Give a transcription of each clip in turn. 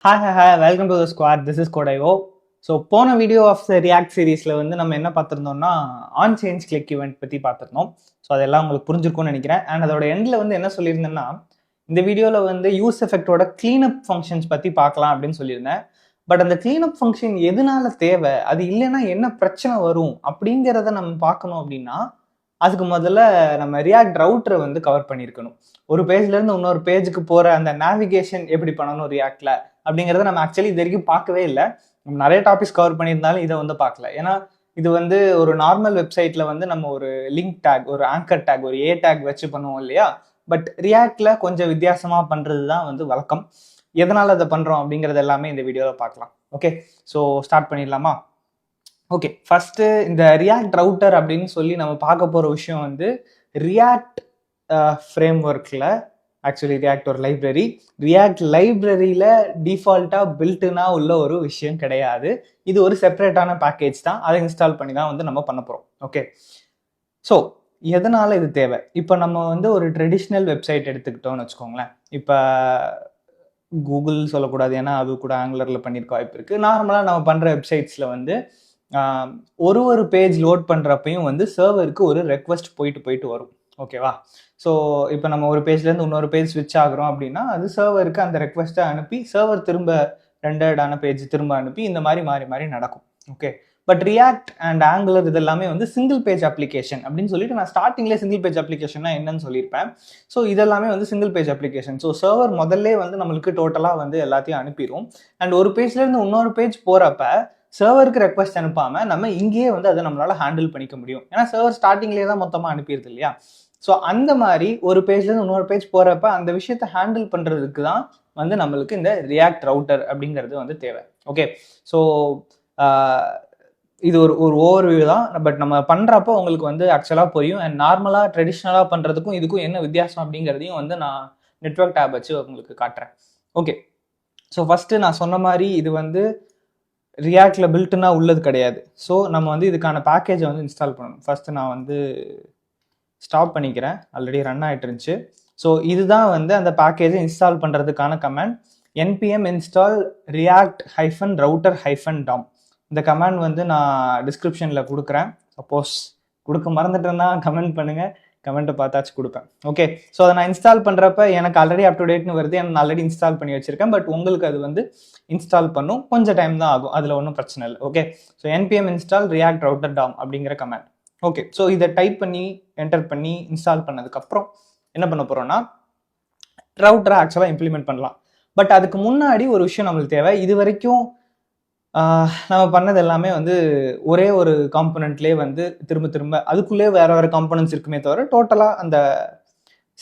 Hi, welcome to the squad. This is Kodayo. So போன video of the react சீரீஸில் வந்து நம்ம என்ன பார்த்துருந்தோம்னா ஆன் சேஞ்ச் கிளிக் ஈவெண்ட் பற்றி பார்த்துருந்தோம். ஸோ அதெல்லாம் உங்களுக்கு புரிஞ்சிருக்கும்னு நினைக்கிறேன். அண்ட் அதோட எண்டில் வந்து என்ன சொல்லியிருந்தேன்னா, இந்த வீடியோவில் வந்து யூஸ் எஃபெக்டோட கிளீனப் ஃபங்க்ஷன்ஸ் பற்றி பார்க்கலாம் அப்படின்னு சொல்லியிருந்தேன். பட் அந்த கிளீனப் ஃபங்க்ஷன் எதனால தேவை, அது இல்லைன்னா என்ன பிரச்சனை வரும் அப்படிங்கிறத நம்ம பார்க்கணும் அப்படின்னா, அதுக்கு முதல்ல நம்ம ரியாக்ட் ரவுட்டரை வந்து கவர் பண்ணியிருக்கணும். ஒரு பேஜ்லேருந்து இன்னொரு பேஜுக்கு போகிற அந்த நேவிகேஷன் எப்படி பண்ணணும் ரியாக்டில் அப்படிங்கிறத நம்ம ஆக்சுவலி இது வரைக்கும் பார்க்கவே இல்லை. நம்ம நிறைய டாபிக்ஸ் கவர் பண்ணியிருந்தாலும் இதை வந்து பார்க்கல. ஏன்னா இது வந்து ஒரு நார்மல் வெப்சைட்ல வந்து நம்ம ஒரு லிங்க் டேக், ஒரு ஆங்கர் டேக், ஒரு ஏ டேக் வச்சு பண்ணுவோம் இல்லையா. பட் ரியாக்ட்ல கொஞ்சம் வித்தியாசமா பண்றது தான் வந்து வழக்கம். எதனால அதை பண்றோம் அப்படிங்கறது எல்லாமே இந்த வீடியோவில் பார்க்கலாம். ஓகே, ஸோ ஸ்டார்ட் பண்ணிடலாமா? ஓகே, ஃபர்ஸ்ட் இந்த ரியாக்ட் ரவுட்டர் அப்படின்னு சொல்லி நம்ம பார்க்க போற விஷயம் வந்து ரியாக்ட் ஃப்ரேம் ஒர்க்ல, ஆக்சுவலி ரியாக்ட் ஒரு லைப்ரரி, ரியாக்ட் லைப்ரரியில டிஃபால்ட்டா பில்ட்னா உள்ள ஒரு விஷயம் கிடையாது. இது ஒரு செப்பரேட்டான பேக்கேஜ் தான். அதை இன்ஸ்டால் பண்ணி தான் வந்து நம்ம பண்ண போறோம். ஓகே, ஸோ எதனால இது தேவை? இப்போ நம்ம வந்து ஒரு ட்ரெடிஷ்னல் வெப்சைட் எடுத்துக்கிட்டோம்னு வச்சுக்கோங்களேன். இப்போ கூகுள் சொல்லக்கூடாது, ஏன்னா அது கூட ஆங்குலர்ல பண்ணியிருக்க வாய்ப்பு இருக்கு. நார்மலாக நம்ம பண்ற வெப்சைட்ஸ்ல வந்து ஒரு பேஜ் லோட் பண்றப்பையும் வந்து சர்வருக்கு ஒரு ரெக்வஸ்ட் போயிட்டு வரும். ஓகேவா? ஸோ இப்போ நம்ம ஒரு பேஜ்லேருந்து இன்னொரு பேஜ் ஸ்விட்ச் ஆகுறோம் அப்படின்னா அது சர்வருக்கு அந்த ரெக்வஸ்ட்டை அனுப்பி சர்வர் திரும்ப ரெண்டடான பேஜ் திரும்ப அனுப்பி இந்த மாதிரி மாறி மாறி நடக்கும். Okay, but react and angular இது எல்லாமே வந்து சிங்கிள் பேஜ் அப்ளிகேஷன் அப்படின்னு சொல்லிட்டு நான் ஸ்டார்டிங்லேயே சிங்கிள் பேஜ் அப்ளிகேஷன்னா என்னன்னு சொல்லியிருப்பேன். ஸோ இதெல்லாமே வந்து single page application. So server முதல்ல வந்து நம்மளுக்கு டோட்டலாக வந்து எல்லாத்தையும் அனுப்பிடும். அண்ட் ஒரு பேஜ்லேருந்து இன்னொரு பேஜ் போகிறப்ப சர்வருக்கு ரெக்வஸ்ட் அனுப்பாம நம்ம இங்கேயே வந்து அதை நம்மளால ஹேண்டில் பண்ணிக்க முடியும். ஏன்னா சர்வர் ஸ்டார்டிங்லேயே தான் மொத்தமாக அனுப்பிடுது இல்லையா. ஸோ அந்த மாதிரி ஒரு பேஜ்லேருந்து இன்னொரு பேஜ் போகிறப்ப அந்த விஷயத்தை ஹேண்டில் பண்ணுறதுக்கு தான் வந்து நம்மளுக்கு இந்த ரியாக்ட் ரவுட்டர் அப்படிங்கிறது வந்து தேவை. ஓகே, ஸோ இது ஒரு ஒரு ஓவர்வியூ தான். பட் நம்ம பண்ணுறப்போ உங்களுக்கு வந்து ஆக்சுவலாக புரியும். அண்ட் நார்மலாக ட்ரெடிஷ்னலாக பண்ணுறதுக்கும் இதுக்கும் என்ன வித்தியாசம் அப்படிங்கிறதையும் வந்து நான் நெட்வொர்க் டேப் வச்சு உங்களுக்கு காட்டுறேன். ஓகே, ஸோ ஃபஸ்ட்டு நான் சொன்ன மாதிரி இது வந்து ரியாக்ட்ல பில்ட்னா உள்ளது கிடையாது. ஸோ நம்ம வந்து இதுக்கான பேக்கேஜை வந்து இன்ஸ்டால் பண்ணணும். ஃபர்ஸ்ட் நான் வந்து ஸ்டாப் பண்ணிக்கிறேன், ஆல்ரெடி ரன் ஆகிட்டு இருந்துச்சு. ஸோ இதுதான் வந்து அந்த பேக்கேஜை இன்ஸ்டால் பண்ணுறதுக்கான command. npm install react router dom. இந்த கமாண்ட் வந்து நான் டிஸ்கிரிப்ஷனில் கொடுக்குறேன். சப்போஸ் கொடுக்க மறந்துட்டேன்னா கமெண்ட் பண்ணுங்க, கமெண்ட்டை பார்த்தாச்சு கொடுப்பேன். ஓகே, ஸோ அதை நான் இன்ஸ்டால் பண்ணுறப்ப எனக்கு ஆல்ரெடி அப் டு டேட்னு வருது. நான் ஆல்ரெடி இன்ஸ்டால் பண்ணி வச்சிருக்கேன். பட் உங்களுக்கு அது வந்து இன்ஸ்டால் பண்ணும், கொஞ்சம் டைம் தான் ஆகும். அதில் ஒன்றும் பிரச்சனை இல்லை. Okay, so npm install react router dom அப்படிங்கிற கமாண்ட். ஓகே, ஸோ இதை டைப் பண்ணி என்டர் பண்ணி இன்ஸ்டால் பண்ணதுக்கப்புறம் என்ன பண்ண போகிறோம்னா ரவுட்டரை ஆக்சுவலாக இம்ப்ளிமெண்ட் பண்ணலாம். பட் அதுக்கு முன்னாடி ஒரு விஷயம் நம்மளுக்கு தேவை. இது வரைக்கும் நம்ம பண்ணது எல்லாமே வந்து ஒரே ஒரு காம்பனண்ட்லேயே வந்து திரும்ப திரும்ப அதுக்குள்ளே வேற வேற காம்பனன்ட்ஸ் இருக்குமே தவிர டோட்டலாக அந்த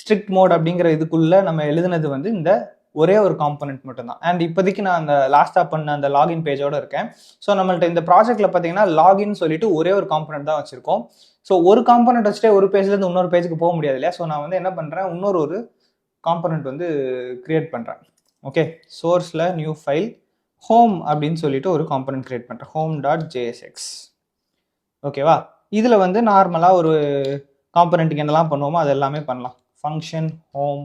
ஸ்ட்ரிக்ட் மோட் அப்படிங்கிற இதுக்குள்ள நம்ம எழுதுனது வந்து இந்த ஒரே ஒரு காம்பனண்ட் மட்டும்தான். அண்ட் இப்போதைக்கு நான் அந்த லாஸ்ட்டாக பண்ண அந்த லாகின் பேஜோட இருக்கேன். ஸோ நம்மள்ட்ட இந்த ப்ராஜெக்ட்ல பார்த்தீங்கன்னா லாகின் சொல்லிட்டு ஒரே ஒரு காம்பனண்ட் தான் வச்சிருக்கோம். ஸோ ஒரு காம்பனண்ட் வச்சுட்டே ஒரு பேஜ்லேருந்து இன்னொரு பேஜுக்கு போக முடியாது இல்லையா. ஸோ நான் வந்து என்ன பண்ணுறேன், இன்னொரு காம்பனண்ட் வந்து கிரியேட் பண்ணுறேன். ஓகே, சோர்ஸில் நியூ ஃபைல் ஹோம் அப்படின்னு சொல்லிட்டு ஒரு காம்பனண்ட் கிரியேட் பண்ணுறேன், home.jsx. ஓகேவா? இதில் வந்து நார்மலாக ஒரு காம்பனண்ட்டுக்கு என்னெல்லாம் பண்ணுவோமோ அது எல்லாமே பண்ணலாம். ஃபங்க்ஷன் ஹோம்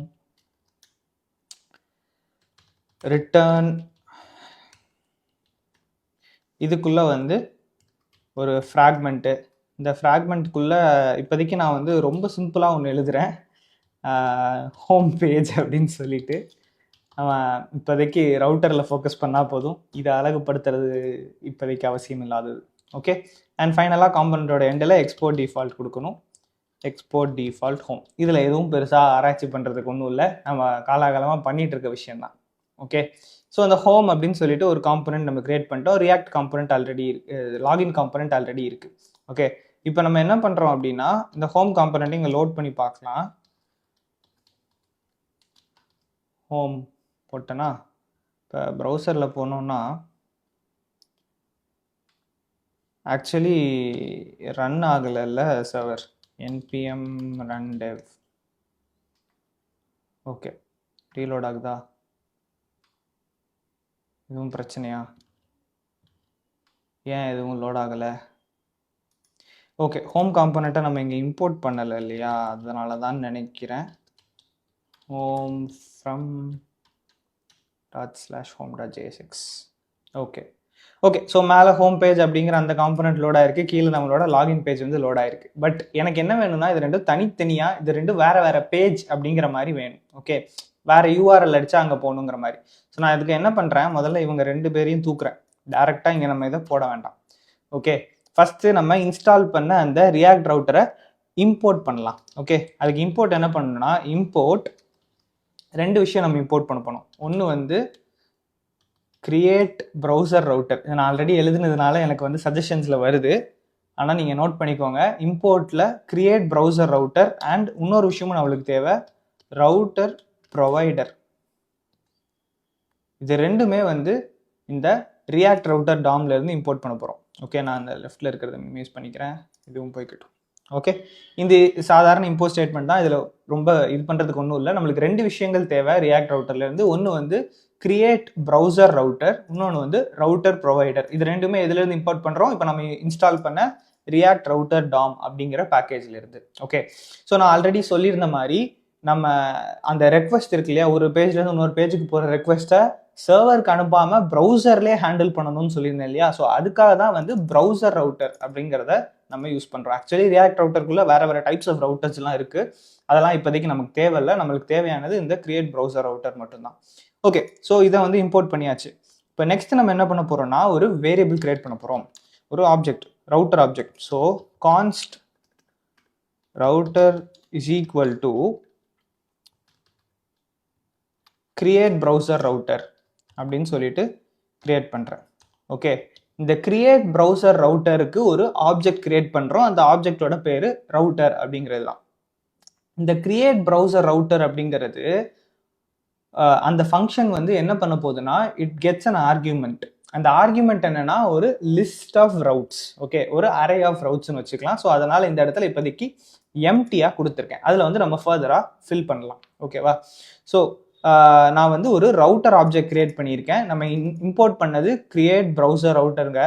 ரிட்டர்ன், இதுக்குள்ளே வந்து ஒரு ஃப்ராக்மெண்ட்டு. இந்த ஃப்ராக்மெண்ட்டுக்குள்ளே இப்போதைக்கு நான் வந்து ரொம்ப சிம்பிளாக ஒன்று எழுதுகிறேன், ஹோம் பேஜ் அப்படின்னு சொல்லிட்டு. நம்ம இப்போதைக்கு ரவுட்டரில் ஃபோக்கஸ் பண்ணால் போதும், இதை அழகுபடுத்துறது இப்போதைக்கு அவசியம் இல்லாதது. ஓகே, அண்ட் ஃபைனலாக காம்பனண்டோட எண்டில் எக்ஸ்போர்ட் டிஃபால்ட் கொடுக்கணும், எக்ஸ்போர்ட் டிஃபால்ட் ஹோம். இதில் எதுவும் பெருசாக ஆராய்ச்சி பண்ணுறதுக்கு ஒன்றும் இல்லை, நம்ம காலாகாலமாக பண்ணிகிட்டு இருக்க விஷயம்தான். ஓகே, ஸோ அந்த ஹோம் அப்படின்னு சொல்லிட்டு ஒரு காம்பனண்ட் நம்ம கிரியேட் பண்ணிட்டோம். React component already login component already இருக்கு. ஓகே, இப்போ நம்ம என்ன பண்ணுறோம் அப்படின்னா இந்த ஹோம் காம்பனண்ட் இங்கே லோட் பண்ணி பார்க்கலாம். ஹோம் போட்டேன்னா இப்போ ப்ரௌசரில் போனோம்னா ஆக்சுவலி ரன் ஆகலைல்ல server. npm run dev. Okay, reload ஆகுதா? எதுவும் பிரச்சனையா? ஏன் எதுவும் லோட் ஆகலை? ஓகே, ஹோம் காம்பனண்ட்டை நம்ம இங்கே இம்போர்ட் பண்ணலை இல்லையா, அதனால தான் நினைக்கிறேன். Home from ./home.jsx. Okay okay. So மேலே ஹோம் பேஜ் அப்படிங்கிற அந்த காம்பனண்ட் லோட் ஆயிருக்கு, கீழே நம்மளோட லாகின் பேஜ் வந்து லோட் ஆயிருக்கு. பட் எனக்கு என்ன வேணும்னா இது ரெண்டும் தனித்தனியாக, இது ரெண்டும் வேற வேற பேஜ் அப்படிங்கிற மாதிரி வேணும். ஓகே, வேற யூஆர்எல் அடிச்சா அங்கே போகணுங்கிற மாதிரி. ஸோ நான் இதுக்கு என்ன பண்ணுறேன், முதல்ல இவங்க ரெண்டு பேரையும் தூக்குறேன். டேரெக்டாக இங்கே நம்ம இதை போட வேண்டாம். ஓகே, ஃபஸ்ட்டு நம்ம இன்ஸ்டால் பண்ண அந்த ரியாக்ட் ரவுட்டரை இம்போர்ட் பண்ணலாம். ஓகே, அதுக்கு இம்போர்ட் என்ன பண்ணணும்னா, இம்போர்ட் ரெண்டு விஷயம் நம்ம இம்போர்ட் பண்ண போனோம். ஒன்று வந்து கிரியேட் ப்ரௌசர் ரவுட்டர். நான் ஆல்ரெடி எழுதுனதுனால எனக்கு வந்து சஜஷன்ஸில் வருது, ஆனால் நீங்கள் நோட் பண்ணிக்கோங்க. இம்போர்ட்டில் கிரியேட் ப்ரௌசர் ரவுட்டர் அண்ட் இன்னொரு விஷயமும் நம்மளுக்கு தேவை, ரவுட்டர் ப்ரொவைடர். இது ரெண்டுமே வந்து இந்த ரியாக்ட் ரவுட்டர் டாம்ல இருந்து இம்போர்ட் பண்ண போகிறோம். ஓகே, நான் அந்த லெஃப்டில் இருக்கிறத யூஸ் பண்ணிக்கிறேன், இதுவும் போய்கிட்டும். ஓகே, இந்த சாதாரண இம்போர்ட் ஸ்டேட்மெண்ட் தான். இதில் ரொம்ப இது பண்ணுறதுக்கு ஒன்றும் இல்லை. நம்மளுக்கு ரெண்டு விஷயங்கள் தேவை ரியாக்ட் ரவுட்டர்லேருந்து. ஒன்று வந்து கிரியேட் ப்ரௌசர் ரவுட்டர், இன்னொன்று வந்து ரவுட்டர் ப்ரொவைடர். இது ரெண்டுமே எதுலேருந்து இம்போர்ட் பண்ணுறோம், இப்போ நம்ம இன்ஸ்டால் பண்ண ரியாக்ட் ரவுட்டர் டாம் அப்படிங்கிற பேக்கேஜ்ல இருந்து. ஓகே, ஸோ நான் ஆல்ரெடி சொல்லியிருந்த மாதிரி நம்ம அந்த ரெக்வஸ்ட் இருக்கு இல்லையா, ஒரு பேஜ்லேருந்து இன்னொரு பேஜுக்கு போகிற ரெக்வஸ்ட்டை சர்வருக்கு அனுப்பாமல் ப்ரௌசர்லேயே ஹேண்டில் பண்ணணும்னு சொல்லியிருந்தேன் இல்லையா. ஸோ அதுக்காக தான் வந்து ப்ரௌசர் ரவுட்டர் அப்படிங்கிறத நம்ம யூஸ் பண்ணுறோம். ஆக்சுவலி ரியாக்ட் ரவுட்டருக்குள்ள வேற டைப்ஸ் ஆஃப் ரவுட்டர்ஸ்லாம் இருக்குது. அதெல்லாம் இப்போதைக்கு நமக்கு தேவையில்லை. நம்மளுக்கு தேவையானது இந்த கிரியேட் ப்ரௌசர் ரவுட்டர் மட்டும்தான். ஓகே, ஸோ இதை வந்து இம்போர்ட் பண்ணியாச்சு. இப்போ நெக்ஸ்ட் நம்ம என்ன பண்ண போகிறோம்னா, ஒரு வேரியபிள் கிரியேட் பண்ண போகிறோம், ஒரு object, router object. So கான்ஸ்ட் router is equal to create browser router அப்படின்னு சொல்லிட்டு கிரியேட் பண்ணுறேன். ஓகே, இந்த கிரியேட் ப்ரௌசர் ரவுட்டருக்கு ஒரு ஆப்ஜெக்ட் கிரியேட் பண்ணுறோம். அந்த ஆப்ஜெக்டோட பேர் ரவுட்டர் அப்படிங்கிறது தான். இந்த கிரியேட் ப்ரௌசர் ரவுட்டர் அப்படிங்கிறது அந்த ஃபங்க்ஷன் வந்து என்ன பண்ண போகுதுன்னா, இட் கெட்ஸ் அன் ஆர்கியூமெண்ட். அந்த ஆர்கியூமெண்ட் என்னன்னா ஒரு லிஸ்ட் ஆஃப் ரவுட்ஸ். ஓகே, ஒரு அரே ஆஃப் ரவுட்ஸ்னு வச்சுக்கலாம். ஸோ அதனால இந்த இடத்துல இப்போதைக்கு எம்டியா கொடுத்துருக்கேன். அதில் வந்து நம்ம ஃபர்தரா ஃபில் பண்ணலாம். ஓகேவா. ஸோ நான் வந்து ஒரு ரவுட்டர் ஆப்ஜெக்ட் கிரியேட் பண்ணியிருக்கேன். நம்ம இம்போர்ட் பண்ணது கிரியேட் ப்ரௌசர் ரவுட்டருங்க,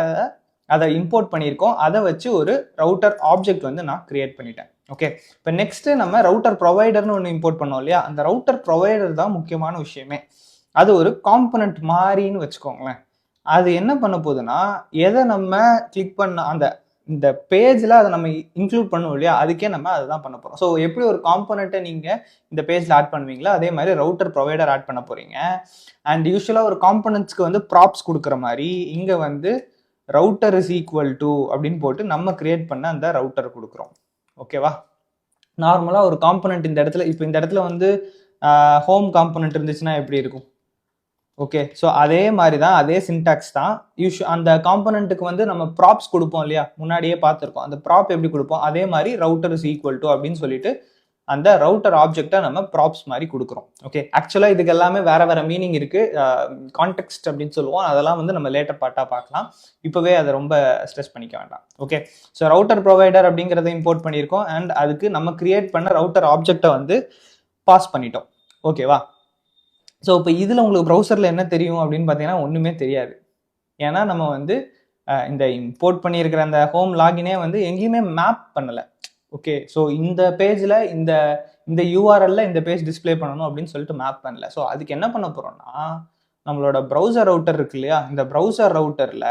அதை இம்போர்ட் பண்ணியிருக்கோம். அதை வச்சு ஒரு ரவுட்டர் ஆப்ஜெக்ட் வந்து நான் கிரியேட் பண்ணிட்டேன். ஓகே, இப்போ நெக்ஸ்ட் நம்ம ரவுட்டர் ப்ரொவைடர்னு ஒன்று இம்போர்ட் பண்ணோம் இல்லையா. அந்த ரவுட்டர் ப்ரொவைடர் தான் முக்கியமான விஷயமே. அது ஒரு காம்பனண்ட் மாதிரின்னு வச்சுக்கோங்களேன். அது என்ன பண்ண போகுதுன்னா, எதை நம்ம கிளிக் பண்ண அந்த இந்த பேஜில் அதை நம்ம இன்க்ளூட் பண்ணுவோம் இல்லையா, அதுக்கே நம்ம அதை தான் பண்ண போகிறோம். ஸோ எப்படி ஒரு காம்பனண்ட்டை நீங்கள் இந்த பேஜில் ஆட் பண்ணுவீங்களோ அதே மாதிரி ரவுட்டர் ப்ரொவைடர் ஆட் பண்ண போகிறீங்க. அண்ட் யூஸ்வலாக ஒரு காம்பனண்ட்ஸ்க்கு வந்து ப்ராப்ஸ் கொடுக்குற மாதிரி இங்கே வந்து ரவுட்டர் இஸ் ஈக்குவல் டு அப்படின்னு போட்டு நம்ம கிரியேட் பண்ண அந்த ரவுட்டர் கொடுக்குறோம். ஓகேவா. நார்மலாக ஒரு காம்பனண்ட் இந்த இடத்துல, இப்போ இந்த இடத்துல வந்து ஹோம் காம்பனண்ட் இருந்துச்சுன்னா எப்படி இருக்கும். ஓகே, ஸோ அதே மாதிரி தான், அதே சின்டாக்ஸ் தான். அந்த காம்பனண்ட்டுக்கு வந்து நம்ம ப்ராப்ஸ் கொடுப்போம் இல்லையா, முன்னாடியே பார்த்துருக்கோம். அந்த ப்ராப் எப்படி கொடுப்போம், அதே மாதிரி ரவுட்டர் இஸ் ஈக்குவல் டு அப்படின்னு சொல்லிட்டு அந்த ரவுட்டர் ஆப்ஜெக்டை நம்ம ப்ராப்ஸ் மாதிரி கொடுக்குறோம். ஓகே, ஆக்சுவலாக இதுக்கு எல்லாமே வேற மீனிங் இருக்கு, கான்டெக்ஸ்ட் அப்படின்னு சொல்லுவோம். அதெல்லாம் வந்து நம்ம லேட்டர் பார்ட்டாக பார்க்கலாம். இப்போவே அதை ரொம்ப ஸ்ட்ரெஸ் பண்ணிக்க வேண்டாம். ஓகே, ஸோ ரவுட்டர் ப்ரொவைடர் அப்படிங்கிறத இம்போர்ட் பண்ணியிருக்கோம். அண்ட் அதுக்கு நம்ம கிரியேட் பண்ண ரவுட்டர் ஆப்ஜெக்டை வந்து பாஸ் பண்ணிட்டோம். ஓகேவா. ஸோ இப்போ இதில் உங்களுக்கு ப்ரௌசரில் என்ன தெரியும் அப்படின்னு பார்த்தீங்கன்னா ஒன்றுமே தெரியாது. ஏன்னா நம்ம வந்து இந்த இம்போர்ட் பண்ணியிருக்கிற அந்த ஹோம் லாகினே வந்து எங்கேயுமே மேப் பண்ணலை. ஓகே, ஸோ இந்த பேஜில் இந்த யூஆர்எல்ல இந்த பேஜ் டிஸ்பிளே பண்ணணும் அப்படின்னு சொல்லிட்டு மேப் பண்ணல. ஸோ அதுக்கு என்ன பண்ண போகிறோம்னா, நம்மளோட ப்ரௌசர் ரவுட்டர் இருக்கு இல்லையா, இந்த ப்ரௌசர் ரவுட்டரில்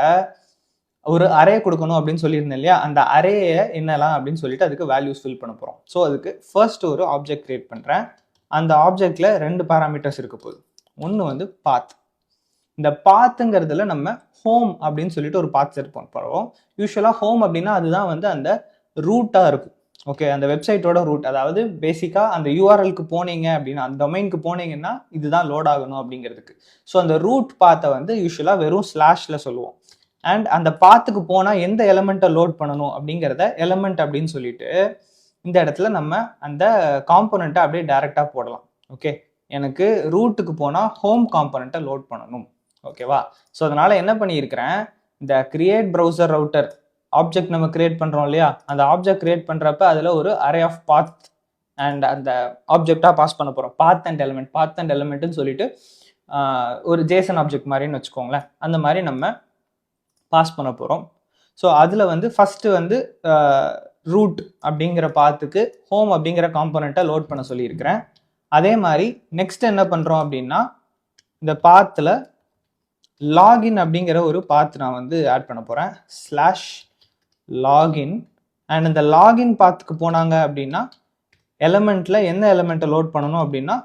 ஒரு அரே கொடுக்கணும் அப்படின்னு சொல்லியிருந்தேன் இல்லையா, அந்த அரேயை என்னலாம் அப்படின்னு சொல்லிட்டு அதுக்கு வேல்யூஸ் ஃபில் பண்ண போகிறோம். ஸோ அதுக்கு ஃபர்ஸ்ட் ஒரு ஆப்ஜெக்ட் கிரியேட் பண்ணுறேன். அந்த ஆப்ஜெக்ட்ல 2 பேராமீட்டர்ஸ் இருக்க போகுது. ஒன்று வந்து பாத். இந்த பாத்துங்கிறதுல நம்ம ஹோம் அப்படின்னு சொல்லிட்டு ஒரு பாத் செட் பண்ணுறோம். யூஸ்வலாக ஹோம் அப்படின்னா அதுதான் வந்து அந்த ரூட்டாக இருக்கும். ஓகே, அந்த வெப்சைட்டோட ரூட். அதாவது பேசிக்காக அந்த யூஆர்எல்க்கு போனீங்க அப்படின்னா, அந்த டொமைனுக்கு போனீங்கன்னா இதுதான் லோட் ஆகணும் அப்படிங்கிறதுக்கு. ஸோ அந்த ரூட் பாத்தை வந்து யூஸ்வலாக வெறும் ஸ்லாஷ்ல சொல்லுவோம். அண்ட் அந்த பாத்துக்கு போனால் எந்த எலமெண்ட்டை லோட் பண்ணணும் அப்படிங்கிறத எலமெண்ட் அப்படின்னு சொல்லிட்டு இந்த இடத்துல நம்ம அந்த காம்போனண்ட்டை அப்படியே டைரெக்டாக போடலாம். ஓகே, எனக்கு ரூட்டுக்கு போனால் ஹோம் காம்போனண்ட்டை லோட் பண்ணணும். ஓகேவா. ஸோ அதனால என்ன பண்ணியிருக்கிறேன், இந்த கிரியேட் ப்ரௌசர் ரவுட்டர் ஆப்ஜெக்ட் நம்ம கிரியேட் பண்ணுறோம் இல்லையா, அந்த ஆப்ஜெக்ட் கிரியேட் பண்ணுறப்ப அதில் ஒரு அரே ஆஃப் பாத் அண்ட் அந்த ஆப்ஜெக்டாக பாஸ் பண்ண போகிறோம். பாத் அண்ட் எலமெண்ட்னு சொல்லிட்டு ஒரு ஜேசன் ஆப்ஜெக்ட் மாதிரின்னு வச்சுக்கோங்களேன். அந்த மாதிரி நம்ம பாஸ் பண்ண போகிறோம். ஸோ அதில் வந்து ஃபஸ்ட்டு வந்து ரூட் அப்படிங்கிற பாத்துக்கு ஹோம் அப்படிங்கிற காம்போனண்ட்டை லோட் பண்ண சொல்லியிருக்கிறேன். அதே மாதிரி நெக்ஸ்ட் என்ன பண்ணுறோம் அப்படின்னா, இந்த பாத்தில் லாகின் அப்படிங்கிற ஒரு பாத் நான் வந்து ஆட் பண்ண போகிறேன். Slash login. அண்ட் இந்த லாகின் பாத்துக்கு போனாங்க அப்படின்னா எலமெண்ட்ல என்ன எலமெண்ட்டை லோட் பண்ணணும் அப்படின்னா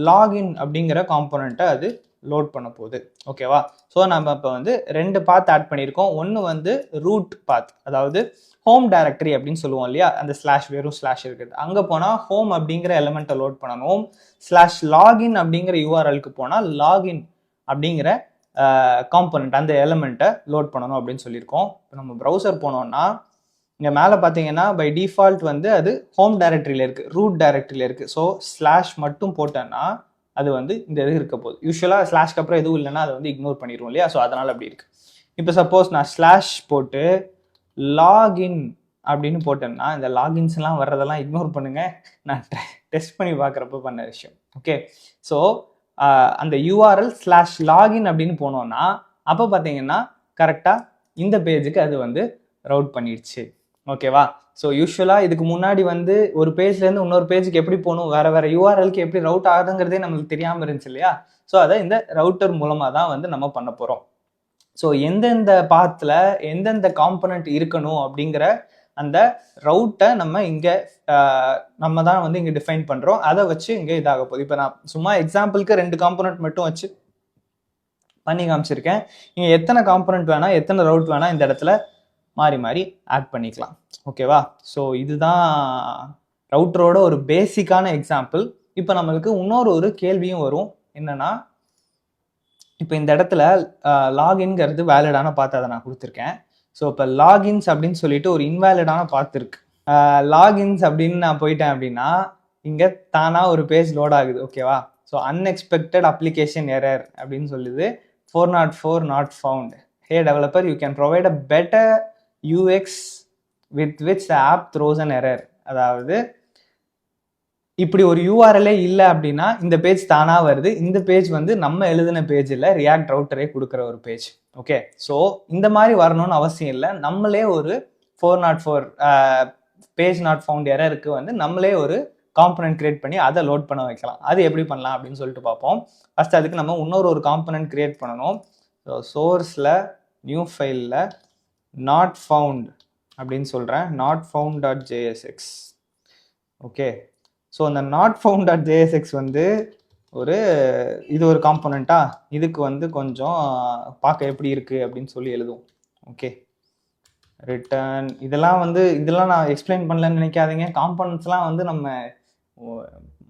லாகின் அப்படிங்கிற காம்போனண்ட்டை அது லோட் பண்ண போகுது. ஓகேவா? ஸோ நம்ம இப்போ வந்து 2 பாத் ஆட் பண்ணியிருக்கோம். ஒன்று வந்து ரூட் பாத், அதாவது ஹோம் டைரக்டரி அப்படின்னு சொல்லுவோம் இல்லையா, அந்த ஸ்லாஷ் வெறும் ஸ்லாஷ் இருக்குது. அங்கே போனால் ஹோம் அப்படிங்கிற எலமெண்ட்டை லோட் பண்ணணும். ஸ்லாஷ் லாகின் அப்படிங்கிற யூஆர்எலுக்கு போனால் லாகின் அப்படிங்கிற காம்போனண்ட் அந்த எலமெண்ட்டை லோட் பண்ணணும் அப்படின்னு சொல்லியிருக்கோம். இப்போ நம்ம ப்ரௌசர் போனோம்னா இங்கே மேலே பார்த்தீங்கன்னா பை டிஃபால்ட் வந்து அது ஹோம் டைரக்டரியில் இருக்குது, ரூட் டைரக்டரியில் இருக்குது. ஸோ ஸ்லாஷ் மட்டும் போட்டேன்னா அது வந்து இந்த இது இருக்க போகுது. யூஸ்வலாக ஸ்லாஷ்க்கு அப்புறம் எதுவும் இல்லைன்னா அதை வந்து இக்னோர் பண்ணிடுவோம் இல்லையா, ஸோ அதனால் அப்படி இருக்குது. இப்போ சப்போஸ் நான் ஸ்லாஷ் போட்டு லாகின் அப்படின்னு போட்டேன்னா இந்த லாகின்ஸ்லாம் வர்றதெல்லாம் இக்னோர் பண்ணுங்கள், நான் டெஸ்ட் பண்ணி பார்க்குறப்ப பண்ண விஷயம். ஓகே, ஸோ அந்த யூஆர்எல் ஸ்லாஷ் லாகின் அப்படின்னு போனோம்னா அப்போ பார்த்தீங்கன்னா கரெக்டாக இந்த பேஜுக்கு அது வந்து ரவுட் பண்ணிடுச்சு. ஓகேவா? ஸோ யூஸ்வலாக இதுக்கு முன்னாடி வந்து ஒரு பேஜ்லேருந்து இன்னொரு பேஜுக்கு எப்படி போகணும், வேற வேற யூஆர்எலுக்கு எப்படி ரவுட் ஆகுதுங்கிறதே நம்மளுக்கு தெரியாமல் இருந்துச்சு இல்லையா? ஸோ அதை இந்த ரவுட்டர் மூலமாக தான் வந்து நம்ம பண்ண போகிறோம். ஸோ எந்தெந்த பாத்தில் எந்தெந்த காம்பனண்ட் இருக்கணும் அப்படிங்கிற அந்த ரவுட்டை நம்ம இங்கே நம்ம தான் வந்து இங்கே டிஃபைன் பண்ணுறோம். அதை வச்சு இங்கே இதாக போகுது. இப்போ நான் சும்மா எக்ஸாம்பிளுக்கு 2 காம்பனண்ட் மட்டும் வச்சு பண்ணி காமிச்சிருக்கேன். இங்கே எத்தனை காம்பனண்ட் வேணால் எத்தனை ரவுட் வேணால் இந்த இடத்துல மாறி மாறி ஆட் பண்ணிக்கலாம். ஓகேவா? ஸோ இதுதான் ரவுட்டரோட ஒரு பேசிக்கான எக்ஸாம்பிள். இப்போ நம்மளுக்கு இன்னொரு கேள்வியும் வரும். என்னன்னா, இப்போ இந்த இடத்துல லாகின்ங்கிறது வேலிடான பாத்து அதை நான் கொடுத்துருக்கேன். ஸோ இப்போ லாகின்ஸ் அப்படின்னு சொல்லிட்டு ஒரு இன்வேலிடான பாத்து இருக்கு. லாகின்ஸ் அப்படின்னு நான் போயிட்டேன் அப்படின்னா இங்கே தானாக ஒரு பேஜ் லோட் ஆகுது. ஓகேவா? ஸோ அன்எக்ஸ்பெக்டட் அப்ளிகேஷன் எரர் அப்படின்னு சொல்லுது. 404 not found. Hey developer, you can provide a better UX with which the app throws an error. அதாவது இப்படி ஒரு யூஆர்எல்லே இல்லை அப்படின்னா இந்த பேஜ் தானா வருது. இந்த பேஜ் வந்து நம்ம எழுதின பேஜ் இல்லை, ரியாக்ட் ரவுட்டரே கொடுக்குற ஒரு பேஜ். ஓகே, ஸோ இந்த மாதிரி வரணும்னு அவசியம் இல்லை. நம்மளே ஒரு 404 பேஜ் நாட் ஃபவுண்ட் எரருக்கு வந்து நம்மளே ஒரு காம்பனன்ட் கிரியேட் பண்ணி அதை லோட் பண்ண வைக்கலாம். அது எப்படி பண்ணலாம் அப்படின்னு சொல்லிட்டு பார்ப்போம். ஃபர்ஸ்ட் அதுக்கு நம்ம இன்னொரு காம்பனன்ட் கிரியேட் பண்ணணும். ஸோ சோர்ஸில் நியூ ஃபைலில் நாட் ஃபவுண்ட் அப்படின்னு சொல்கிறேன், not found dot JSX. Okay, so அந்த நாட் ஃபவுண்ட் டாட் ஜேஎஸ்எக்ஸ் வந்து இது ஒரு காம்பனண்ட்டா, இதுக்கு வந்து கொஞ்சம் பார்க்க எப்படி இருக்குது அப்படின்னு சொல்லி எழுதுவோம். ஓகே, ரிட்டர்ன் இதெல்லாம் நான் எக்ஸ்பிளைன் பண்ணலன்னு நினைக்காதீங்க. காம்பனன்ட்ஸ்லாம் வந்து நம்ம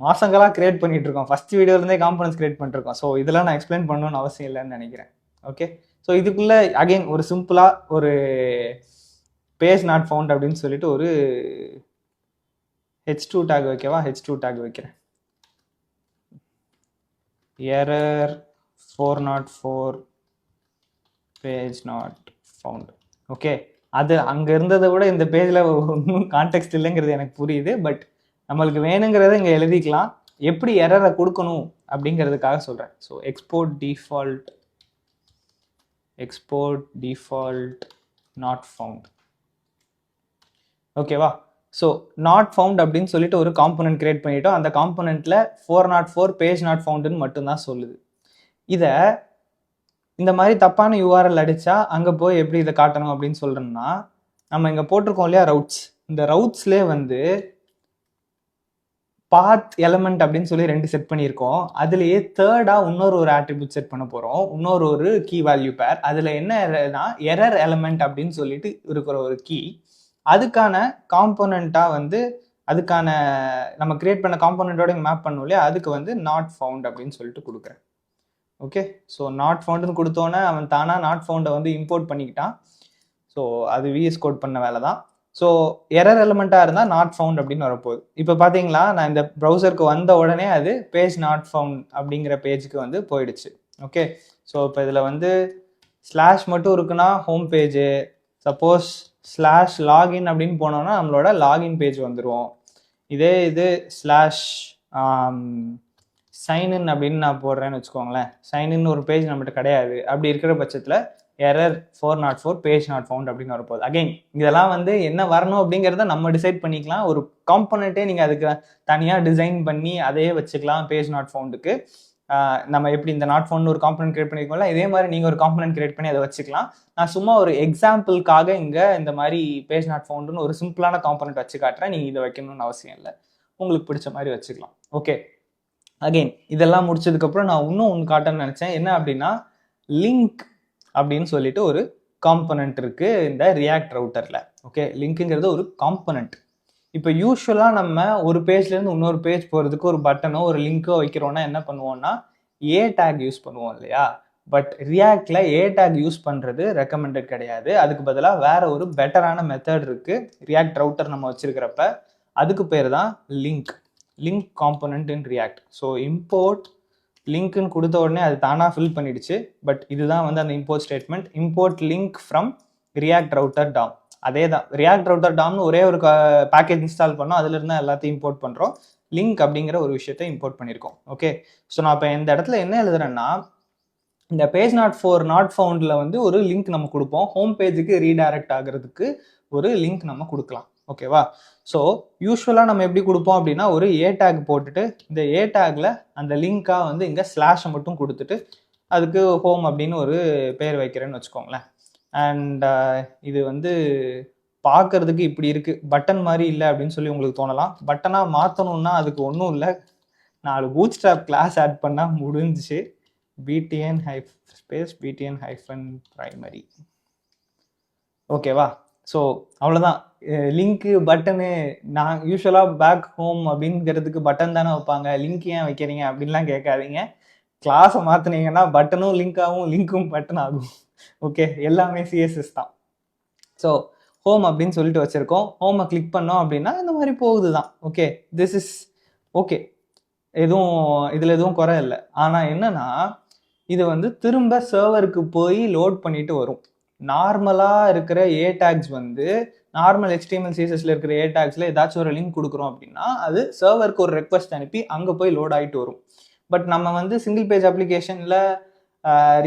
மாதங்களாக கிரியேட் பண்ணிட்டு இருக்கோம். ஃபர்ஸ்ட் வீடியோலேருந்தே காம்பனன்ட்ஸ் கிரியேட் பண்ணிருக்கோம். ஸோ இதெல்லாம் நான் எக்ஸ்பிளைன் பண்ணணும்னு அவசியம் இல்லைன்னு நினைக்கிறேன். ஓகே, ஸோ இதுக்குள்ளே அகெயின் ஒரு சிம்பிளாக ஒரு பேஜ் நாட் ஃபவுண்ட் அப்படின்னு சொல்லிட்டு ஒரு h2 டேக் வைக்கவா? h2 டேக் வைக்கிறேன். Error 404 page not found. Okay, அது அங்கே இருந்ததை விட இந்த பேஜில் ஒன்றும் கான்டெக்ட் இல்லைங்கிறது எனக்கு புரியுது. பட் நம்மளுக்கு வேணுங்கிறத இங்கே எழுதிக்கலாம். எப்படி எரரை கொடுக்கணும் அப்படிங்கிறதுக்காக சொல்கிறேன். So export default not found. ஓகேவா? ஸோ நாட் ஃபவுண்ட் அப்படின்னு சொல்லிட்டு ஒரு காம்பனன்ட் கிரியேட் பண்ணிட்டோம். அந்த காம்பனண்ட்டில் 404 பேஜ் நாட் ஃபவுண்டுன்னு மட்டும்தான் சொல்லுது. இதை இந்த மாதிரி தப்பான யூஆர்எல் அடித்தா அங்கே போய் எப்படி இதை காட்டணும் அப்படின்னு சொல்கிறோம்னா, நம்ம இங்கே போட்டிருக்கோம் இல்லையா ரவுட்ஸ், இந்த ரவுட்ஸ்லேயே வந்து பாத் எலமெண்ட் அப்படின்னு சொல்லி 2 செட் பண்ணியிருக்கோம். அதுலேயே தேர்டாக இன்னொரு ஆட்ரிபியூட் செட் பண்ண போகிறோம், இன்னொரு கீ வேல்யூ பேர். அதில் என்னன்னா எரர் எலமெண்ட் அப்படின்னு சொல்லிட்டு இருக்கிற ஒரு கீ, அதுக்கான காம்போனண்ட்டாக வந்து அதுக்கான நம்ம கிரியேட் பண்ண காம்போனண்ட்டோட மேப் பண்ணோம் இல்லையா, அதுக்கு வந்து நாட் ஃபவுண்ட் அப்படின்னு சொல்லிட்டு கொடுக்குறேன். ஓகே, ஸோ நாட் ஃபவுண்டுன்னு கொடுத்தோன்னே அவன் தானாக நாட் ஃபவுண்டை வந்து இம்போர்ட் பண்ணிக்கிட்டான். ஸோ அது விஎஸ் கோட் பண்ண வேலை தான். ஸோ எரர் எலமெண்ட்டாக இருந்தால் நாட் ஃபவுண்ட் அப்படின்னு வரப்போகுது. இப்போ பார்த்தீங்களா, நான் இந்த ப்ரௌசருக்கு வந்த உடனே அது பேஜ் நாட் ஃபவுண்ட் அப்படிங்கிற பேஜுக்கு வந்து போயிடுச்சு. ஓகே, ஸோ இப்போ இதில் வந்து ஸ்லாஷ் மட்டும் இருக்குன்னா home page, suppose slash login அப்படின்னு போனோம்னா நம்மளோட லாகின் பேஜ் வந்துடும். இது ஸ்லாஷ் சைன்இன் அப்படின்னு நான் போடுறேன்னு வச்சுக்கோங்களேன். சைன்இன் ஒரு பேஜ் நம்மகிட்ட கிடையாது. அப்படி இருக்கிற பட்சத்தில் எரர் 404 பேஜ் நாட் ஃபவுண்ட் அப்படின்னு வரப்போகுது. அகைன் இதெல்லாம் வந்து என்ன வரணும் அப்படிங்கிறத நம்ம டிசைட் பண்ணிக்கலாம். ஒரு காம்பனண்ட்டே நீங்கள் அதுக்கு தனியாக டிசைன் பண்ணி அதையே வச்சுக்கலாம் பேஜ் நாட் ஃபவுண்டுக்கு. நம்ம எப்படி இந்த நாட் ஃபவுண்ட் ஒரு காம்பனன்ட் கிரியேட் பண்ணிருக்கோம்ல, இதே மாதிரி நீங்கள் ஒரு காம்பனன்ட் கிரியேட் பண்ணி அதை வச்சுக்கலாம். நான் சும்மா ஒரு எக்ஸாம்பிளுக்காக இங்கே இந்த மாதிரி பேஜ் நாட் ஃபவுண்டுன்னு ஒரு சிம்பிளான காம்பனன்ட் வச்சு காட்டுறேன். நீங்கள் இதை வைக்கணும்னு அவசியம் இல்லை, உங்களுக்கு பிடிச்ச மாதிரி வச்சுக்கலாம். ஓகே, அகெயின் இதெல்லாம் முடிச்சதுக்கப்புறம் நான் இன்னும் ஒன்று காட்டணும்னு நினச்சேன். என்ன அப்படின்னா, லிங்க் அப்படின்னு சொல்லிட்டு ஒரு காம்பனன்ட் இருக்கு இந்த ரியாக்ட் ரவுட்டரில். ஓகே, லிங்க்குங்கிறது ஒரு காம்பனன்ட். இப்போ யூஸ்வலாக நம்ம ஒரு பேஜ்லேருந்து இன்னொரு பேஜ் போகிறதுக்கு ஒரு பட்டனோ ஒரு லிங்கோ வைக்கிறோன்னா என்ன பண்ணுவோம்னா ஏ டேக் யூஸ் பண்ணுவோம் இல்லையா? பட் ரியாக்டில் ஏ டேக் யூஸ் பண்ணுறது ரெக்கமெண்டட் கிடையாது. அதுக்கு பதிலாக வேற ஒரு பெட்டரான மெத்தட் இருக்குது ரியாக்ட் ரவுட்டர் நம்ம வச்சிருக்கிறப்ப. அதுக்கு பேர் தான் லிங்க் காம்பனன்ட் இன் ரியாக்ட். ஸோ இம்போர்ட் லிங்க்னு கொடுத்த உடனே அது தானாக ஃபில் பண்ணிடுச்சு. பட் இதுதான் வந்து அந்த import statement, import link from react router Tom. அதே தான், ரியாக்ட் ரவுட்டர் டாம்னு ஒரே ஒரு பேக்கேஜ் இன்ஸ்டால் பண்ணோம், அதுல இருந்தால் எல்லாத்தையும் இம்போர்ட் பண்ணுறோம். லிங்க் அப்படிங்கிற ஒரு விஷயத்தை இம்போர்ட் பண்ணியிருக்கோம். ஓகே, ஸோ நான் இப்போ இந்த இடத்துல என்ன எழுதுறேன்னா, இந்த பேஜ் நாட் ஃபவுண்டில் வந்து ஒரு லிங்க் நம்ம கொடுப்போம். ஹோம் பேஜுக்கு ரீடைரக்ட் ஆகிறதுக்கு ஒரு லிங்க் நம்ம கொடுக்கலாம். ஓகேவா? ஸோ யூஸ்வலாக நம்ம எப்படி கொடுப்போம் அப்படின்னா, ஒரு ஏ டேக் போட்டுட்டு இந்த ஏ டேக்ல அந்த லிங்காக வந்து இங்கே ஸ்லாஷை மட்டும் கொடுத்துட்டு அதுக்கு ஹோம் அப்படின்னு ஒரு பேர் வைக்கிறேன்னு வச்சுக்கோங்களேன். அண்ட் இது வந்து பார்க்கறதுக்கு இப்படி இருக்கு, பட்டன் மாதிரி இல்லை அப்படின்னு சொல்லி உங்களுக்கு தோணலாம். பட்டனாக மாற்றணும்னா அதுக்கு ஒன்றும் இல்லை, 4 பூட் ஸ்ட்ராப் கிளாஸ் ஆட் பண்ணால் முடிஞ்சிச்சு. btn space btn primary. ஓகேவா? ஸோ அவ்வளோதான். லிங்க்கு பட்டனு நான் யூஸ்வலாக பேக் ஹோம் அப்படிங்கிறதுக்கு பட்டன் தானே வைப்பாங்க, லிங்க் ஏன் வைக்கிறீங்க அப்படின்லாம் கேட்காதீங்க. கிளாஸை மாற்றினீங்கன்னா பட்டனும் லிங்க் ஆகும், லிங்க்கும் பட்டன் ஆகும். ஓகே, எல்லாமே சிஎஸ்எஸ் தான். ஸோ ஹோம் அப்படின்னு சொல்லிட்டு வச்சுருக்கோம். ஹோமை கிளிக் பண்ணோம் அப்படின்னா இந்த மாதிரி போகுது தான். ஓகே, திஸ் இஸ் ஓகே, இதில் எதுவும் குறை இல்லை. ஆனால் என்னன்னா, இது வந்து திரும்ப சர்வருக்கு போய் லோட் பண்ணிட்டு வரும். நார்மலாக இருக்கிற ஏ டேக்ஸ் வந்து நார்மல் HTML CSSல இருக்கிற ஏ டேக்ஸில் ஏதாச்சும் ஒரு லிங்க் கொடுக்குறோம் அப்படின்னா அது சர்வருக்கு ஒரு ரெக்வஸ்ட் அனுப்பி அங்கே போய் லோட் ஆகிட்டு வரும். பட் நம்ம வந்து சிங்கிள் பேஜ் அப்ளிகேஷனில்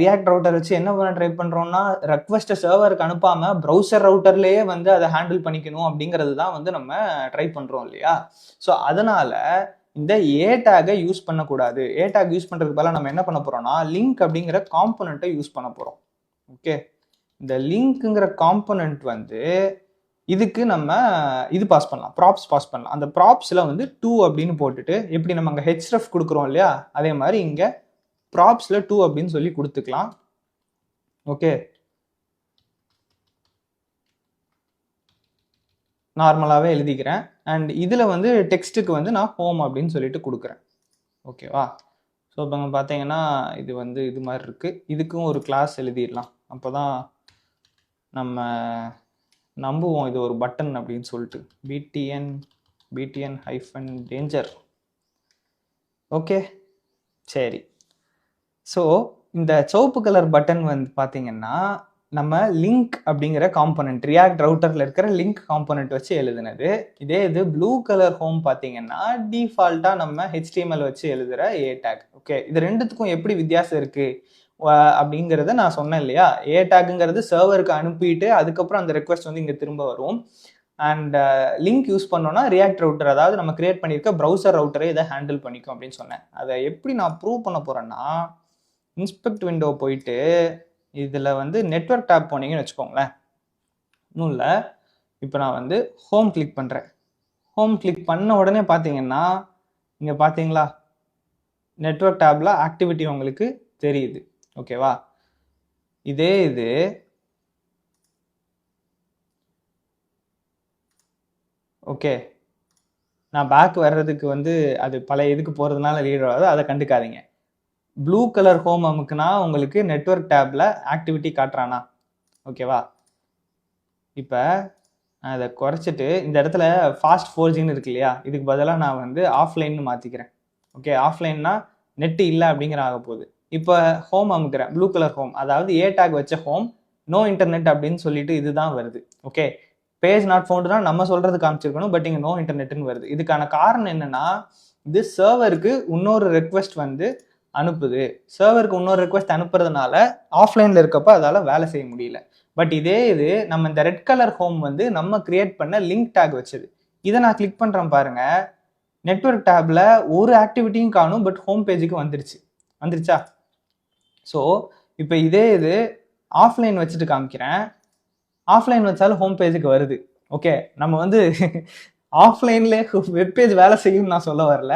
ரியாக்ட் ரவுட்டர் வச்சு என்ன பண்ண ட்ரை பண்ணுறோம்னா, ரெக்வஸ்ட்டை சர்வருக்கு அனுப்பாமல் ப்ரௌசர் ரவுட்டர்லேயே வந்து அதை ஹேண்டில் பண்ணிக்கணும் அப்படிங்கிறது தான் வந்து நம்ம ட்ரை பண்ணுறோம் இல்லையா? ஸோ அதனால் இந்த ஏ டேகை யூஸ் பண்ணக்கூடாது. ஏ டேக் யூஸ் பண்ணுறதுக்கு பதிலாக நம்ம என்ன பண்ண போகிறோம்னா, லிங்க் அப்படிங்கிற காம்பனண்ட்டை யூஸ் பண்ண போகிறோம். ஓகே, இந்த லிங்க்குங்கிற காம்பனண்ட் வந்து இதுக்கு நம்ம இது பாஸ் பண்ணலாம், ப்ராப்ஸ் பாஸ் பண்ணலாம். அந்த ப்ராப்ஸில் வந்து 2 அப்படின்னு போட்டுட்டு, எப்படி நம்ம அங்கே href கொடுக்குறோம் இல்லையா, அதே மாதிரி இங்கே ப்ராப்ஸில் 2 அப்படின்னு சொல்லி கொடுத்துக்கலாம். ஓகே, நார்மலாகவே எழுதிக்கிறேன். அண்ட் இதில் வந்து டெக்ஸ்ட்டுக்கு வந்து நான் ஹோம் அப்படின்னு சொல்லிட்டு கொடுக்குறேன். ஓகேவா? ஸோ இப்போ பார்த்தீங்கன்னா இது வந்து இது மாதிரி இருக்குது. இதுக்கும் ஒரு கிளாஸ் எழுதிடலாம், அப்போ தான் நம்ம நம்புவோம் இது ஒரு பட்டன் அப்படின்னு சொல்லிட்டு. btn danger. ஓகே, சரி. ஸோ இந்த சிவப்பு கலர் பட்டன் வந்து பார்த்தீங்கன்னா நம்ம லிங்க் அப்படிங்கிற காம்பனண்ட், ரியாக்ட் ரவுட்டரில் இருக்கிற லிங்க் காம்பனண்ட் வச்சு எழுதுனது. இதே இது ப்ளூ கலர் ஹோம் பார்த்தீங்கன்னா டிஃபால்ட்டாக நம்ம HTML வச்சு எழுதுகிற ஏ டேக். ஓகே, இது ரெண்டுத்துக்கும் எப்படி வித்தியாசம் இருக்குது அப்படிங்கிறத நான் சொன்னேன் இல்லையா? ஏ டேக்குங்கிறது சர்வருக்கு அனுப்பிட்டு அதுக்கப்புறம் அந்த ரெக்வஸ்ட் வந்து இங்கே திரும்ப வரும். அண்ட் லிங்க் யூஸ் பண்ணோன்னா ரியாக்ட் ரவுட்டர், அதாவது நம்ம கிரியேட் பண்ணியிருக்க ப்ரௌசர் ரவுட்டரை இதை ஹேண்டில் பண்ணிக்கும் அப்படின்னு சொன்னேன். அதை எப்படி நான் ப்ரூவ் பண்ண போகிறேன்னா, இன்ஸ்பெக்ட் விண்டோ போயிட்டு இதில் வந்து நெட்வொர்க் டேப் போனீங்கன்னு வச்சுக்கோங்களேன். இன்னும் இல்லை, இப்போ நான் வந்து ஹோம் கிளிக் பண்ணுறேன். ஹோம் கிளிக் பண்ண உடனே பார்த்தீங்கன்னா இங்கே பார்த்தீங்களா, நெட்வொர்க் டேப்பில் ஆக்டிவிட்டி உங்களுக்கு தெரியுது. ஓகேவா? இதே இது ஓகே, நான் பேக் வர்றதுக்கு வந்து அது பழைய இதுக்கு போகிறதுனால லீட் ஆகாது, அதை கண்டுக்காதீங்க. ப்ளூ கலர் ஹோம் அமுக்குனா உங்களுக்கு நெட்வொர்க் டேப்பில் ஆக்டிவிட்டி காட்டுறானா? ஓகேவா? இப்போ நான் அதை குறைச்சிட்டு இந்த இடத்துல ஃபாஸ்ட் 4Gன்னு இருக்கு இல்லையா, இதுக்கு பதிலாக நான் வந்து ஆஃப்லைன்னு மாற்றிக்கிறேன். ஓகே, ஆஃப்லைன்னா நெட்டு இல்லை அப்படிங்கிற ஆக போகுது. இப்போ ஹோம் அமுக்கிறேன், ப்ளூ கலர் ஹோம், அதாவது ஏ டேக் வச்ச ஹோம், நோ இன்டர்நெட் அப்படின்னு சொல்லிட்டு இதுதான் வருது. ஓகே, பேஜ் நாட் ஃபவுண்டுனா நம்ம சொல்றது காமிச்சிருக்கணும், பட் இங்கே நோ இன்டர்நெட்னு வருது. இதுக்கான காரணம் என்னன்னா, இது சர்வருக்கு இன்னொரு ரெக்வஸ்ட் வந்து அனுப்புது. சர்வருக்கு இன்னொரு ரெக்வஸ்ட் அனுப்புறதுனால ஆஃப்லைனில் இருக்கப்போ அதால் வேலை செய்ய முடியல. பட் இதே இது நம்ம இந்த ரெட் கலர் ஹோம் வந்து நம்ம கிரியேட் பண்ண லிங்க் டேக் வச்சது. இதை நான் கிளிக் பண்ணுறேன் பாருங்க, நெட்வொர்க் டேப்ல ஒரு ஆக்டிவிட்டியும் காணும், பட் ஹோம் பேஜுக்கு வந்துருச்சு. வந்துருச்சா? ஸோ இப்போ இதே இது ஆஃப்லைன் வச்சுட்டு காமிக்கிறேன். ஆஃப்லைன் வச்சாலும் ஹோம் பேஜுக்கு வருது. ஓகே, நம்ம வந்து ஆஃப்லைன்லேயே வெப்பேஜ் வேலை செய்யும்னு நான் சொல்ல வரல.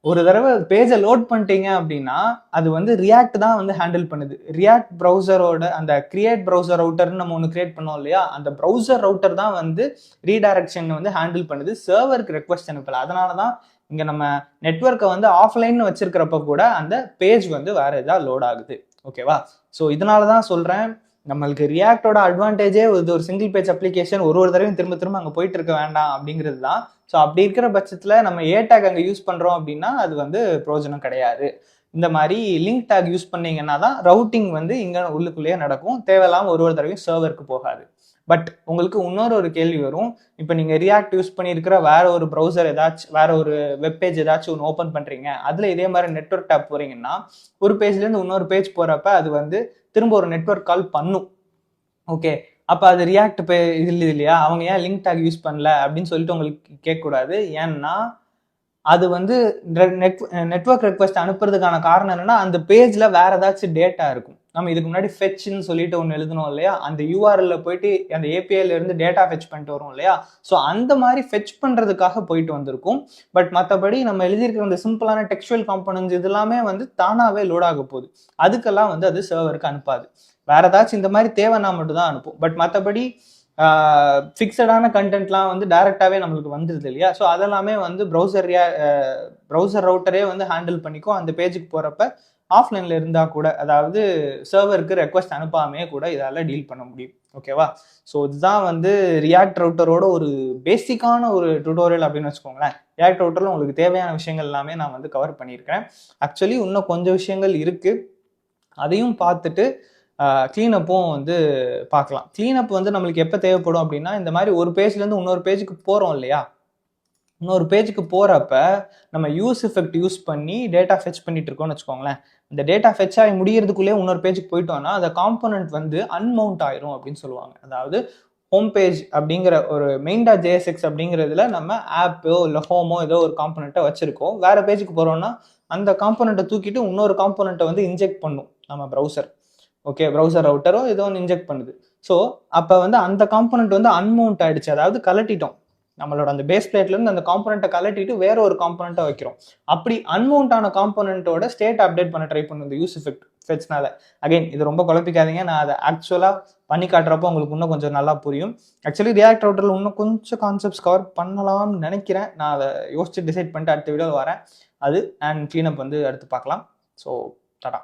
ஒரு தடவை பேஜை லோட் பண்ணிட்டீங்க அப்படின்னா அது வந்து ரியாக்ட் தான் வந்து ஹேண்டில் பண்ணுது. ரியாக்ட் ப்ரௌசரோட அந்த கிரியேட் ப்ரௌசர் ரவுட்டர்னு நம்ம ஒன்று கிரியேட் பண்ணோம் இல்லையா, அந்த ப்ரௌசர் ரவுட்டர் தான் வந்து ரீடைரக்ஷன் வந்து ஹேண்டில் பண்ணுது, சர்வருக்கு ரெக்வஸ்ட் அனுப்பல. அதனால தான் இங்கே நம்ம நெட்வொர்க்கை வந்து ஆஃப்லைன் வச்சிருக்கிறப்ப கூட அந்த பேஜ் வந்து வேற ஏதாவது லோட் ஆகுது. ஓகேவா? ஸோ இதனால தான் சொல்கிறேன், நம்மளுக்கு ரியாக்டோட அட்வான்டேஜே இது ஒரு சிங்கிள் பேஜ் அப்ளிகேஷன் ஒரு தடவையும் திரும்ப திரும்ப அங்கே போயிட்டு இருக்க வேண்டாம் அப்படிங்கிறது தான். ஸோ அப்படி இருக்கிற பட்சத்தில் நம்ம ஏ டேக் அங்கே யூஸ் பண்ணுறோம் அப்படின்னா அது வந்து பிரயோஜனம் கிடையாது. இந்த மாதிரி லிங்க் டேக் யூஸ் பண்ணீங்கன்னா தான் ரவுட்டிங் வந்து இங்கே உள்ளுக்குள்ளேயே நடக்கும், தேவையில்லாமல் ஒரு தடவையும் சர்வருக்கு போகாது. பட் உங்களுக்கு இன்னொரு கேள்வி வரும், இப்போ நீங்கள் ரியாக்ட் யூஸ் பண்ணியிருக்கிற வேற ஒரு ப்ரௌசர் ஏதாச்சும் வேற ஒரு வெப்பேஜ் ஏதாச்சும் ஒன்று ஓப்பன் பண்ணுறீங்க, அதில் இதே மாதிரி நெட்வொர்க் டேப் போறீங்கன்னா ஒரு பேஜ்லேருந்து இன்னொரு பேஜ் போகிறப்ப அது வந்து திரும்ப ஒரு நெட்வொர்க் கால் பண்ணும். ஓகே, அப்போ அது ரியாக்ட் இது இல்லையா, அவங்க ஏன் லிங்க் டேக் யூஸ் பண்ணல அப்படின்னு சொல்லிட்டு உங்களுக்கு கேட்கக்கூடாது. ஏன்னா அது வந்து நெட்வொர்க் ரெக்வஸ்ட் அனுப்புறதுக்கான காரணம் என்னன்னா அந்த பேஜ்ல வேற ஏதாச்சும் டேட்டா இருக்கும். நம்ம இதுக்கு முன்னாடி ஃபெட்ச்னு சொல்லிட்டு ஒன்று எழுதணும் இல்லையா, அந்த யூஆர்எல்ல போயிட்டு அந்த ஏபிஐல இருந்து டேட்டா ஃபெட்ச் பண்ணிட்டு வரும் இல்லையா, ஸோ அந்த மாதிரி ஃபெட்ச் பண்றதுக்காக போயிட்டு வந்திருக்கும். பட் மற்றபடி நம்ம எழுதியிருக்கிற அந்த சிம்பிளான டெக்ஸ்டுவல் காம்பனன்ட்ஸ் இதெல்லாமே வந்து தானாவே லோட் ஆக போகுது. அதுக்கெல்லாம் வந்து அது சர்வருக்கு அனுப்பாது. வேற ஏதாச்சும் இந்த மாதிரி தேவைன்னா மட்டும் தான் அனுப்பும். பட் மற்றபடி ஃபிக்ஸடான கண்டென்ட்லாம் வந்து டைரெக்டாகவே நம்மளுக்கு வந்துடுது இல்லையா, ஸோ அதெல்லாமே வந்து ப்ரௌசர் ரவுட்டரே வந்து ஹேண்டில் பண்ணிக்கும். அந்த பேஜுக்கு போகிறப்ப ஆஃப்லைனில் இருந்தால் கூட, அதாவது சர்வருக்கு ரெக்வஸ்ட் அனுப்பாமே கூட இதால் டீல் பண்ண முடியும். ஓகேவா? ஸோ இதுதான் வந்து ரியாக்ட் ரவுட்டரோட ஒரு பேசிக்கான ஒரு டுட்டோரியல் அப்படின்னு வச்சுக்கோங்களேன். ரியாக்ட் ரவுட்டரில் உங்களுக்கு தேவையான விஷயங்கள் எல்லாமே நான் வந்து கவர் பண்ணியிருக்கேன். ஆக்சுவலி இன்னும் கொஞ்சம் விஷயங்கள் இருக்குது, அதையும் பார்த்துட்டு கிளீனப்பும் வந்து பார்க்கலாம். கிளீனப் வந்து நம்மளுக்கு எப்போ தேவைப்படும் அப்படின்னா, இந்த மாதிரி ஒரு பேஜ்லேருந்து இன்னொரு பேஜுக்கு போகிறோம் இல்லையா, இன்னொரு பேஜுக்கு போகிறப்ப நம்ம யூஸ் எஃபெக்ட் யூஸ் பண்ணி டேட்டா ஃபெச் பண்ணிட்டு இருக்கோம்னு வச்சுக்கோங்களேன். இந்த டேட்டா ஃபெச் ஆகி முடியறதுக்குள்ளேயே இன்னொரு பேஜுக்கு போயிட்டோம்னா அந்த காம்பனன்ட் வந்து அன்மவுண்ட் ஆயிரும் அப்படின்னு சொல்லுவாங்க. அதாவது ஹோம் பேஜ் அப்படிங்கிற ஒரு main.jsx அப்படிங்கிறதுல நம்ம ஆப்போ இல்லை ஹோமோ ஏதோ ஒரு காம்பனண்ட்டை வச்சிருக்கோம். வேற பேஜுக்கு போகிறோம்னா அந்த காம்பனண்ட்டை தூக்கிட்டு இன்னொரு காம்பனண்ட்டை வந்து இன்ஜெக்ட் பண்ணும் நம்ம ப்ரௌசர். ஓகே, ப்ரௌசர் ரவுட்டரோ ஏதோ ஒன்று இன்ஜெக்ட் பண்ணுது. ஸோ அப்போ வந்து அந்த காம்பனண்ட் வந்து அன்மவுண்ட் ஆயிடுச்சு, அதாவது கலட்டிட்டோம். நம்மளோட அந்த பேஸ் பிளேட்லேருந்து அந்த காம்பனண்ட்டை கலட்டிட்டு வேற ஒரு காம்பனண்ட்டை வைக்கிறோம். அப்படி அன்மவுண்ட் ஆன காம்பனண்ட்டோட ஸ்டேட் அப்டேட் பண்ண ட்ரை பண்ணும் இந்த யூஸ் எஃபெக்ட் ஃபெட்ச்னால. அகைன் இது ரொம்ப குழப்பிக்காதீங்க, நான் அதை ஆக்சுவலாக பண்ணி காட்டுறப்போ உங்களுக்கு இன்னும் கொஞ்சம் நல்லா புரியும். ஆக்சுவலி ரியாக்ட் ரவுட்டரில் இன்னும் கொஞ்சம் கான்செப்ட்ஸ் கவர் பண்ணலாம்னு நினைக்கிறேன். நான் அதை யோசிச்சு டிசைட் பண்ணிட்டு அடுத்த வீடியோவில் வரேன். அது அண்ட் கிளீனப் வந்து அடுத்து பார்க்கலாம். ஸோ டாடா.